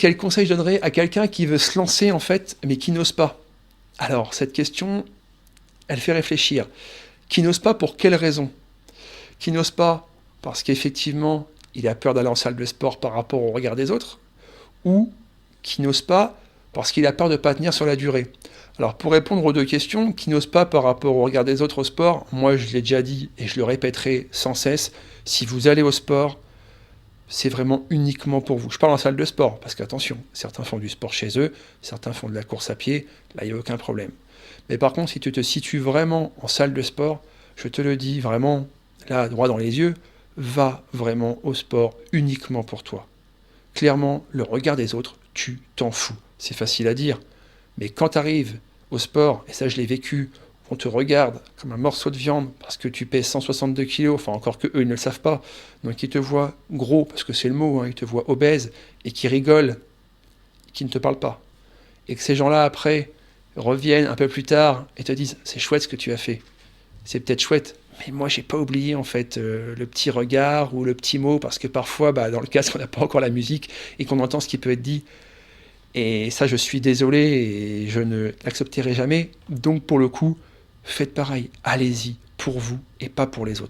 Quel conseil je donnerais à quelqu'un qui veut se lancer, en fait, mais qui n'ose pas? Alors, cette question, elle fait réfléchir. Qui n'ose pas pour quelle raison? Qui n'ose pas parce qu'effectivement, il a peur d'aller en salle de sport par rapport au regard des autres? Ou qui n'ose pas parce qu'il a peur de ne pas tenir sur la durée? Alors, pour répondre aux deux questions, qui n'ose pas par rapport au regard des autres au sport, moi je l'ai déjà dit et je le répéterai sans cesse, si vous allez au sport, c'est vraiment uniquement pour vous. Je parle en salle de sport, parce qu'attention, certains font du sport chez eux, certains font de la course à pied, là il n'y a aucun problème. Mais par contre, si tu te situes vraiment en salle de sport, je te le dis vraiment, là, droit dans les yeux, va vraiment au sport uniquement pour toi. Clairement, le regard des autres, tu t'en fous. C'est facile à dire, mais quand tu arrives au sport, et ça je l'ai vécu, on te regarde comme un morceau de viande parce que tu pèses 162 kilos, enfin encore que eux ils ne le savent pas, donc ils te voient gros, parce que c'est le mot, hein, ils te voient obèse, et qui rigolent, qui ne te parlent pas. Et que ces gens-là après reviennent un peu plus tard et te disent c'est chouette ce que tu as fait. C'est peut-être chouette, mais moi j'ai pas oublié en fait le petit regard ou le petit mot, parce que parfois dans le casque on n'a pas encore la musique et qu'on entend ce qui peut être dit. Et ça, je suis désolé et je ne l'accepterai jamais. Donc, pour le coup, faites pareil. Allez-y pour vous et pas pour les autres.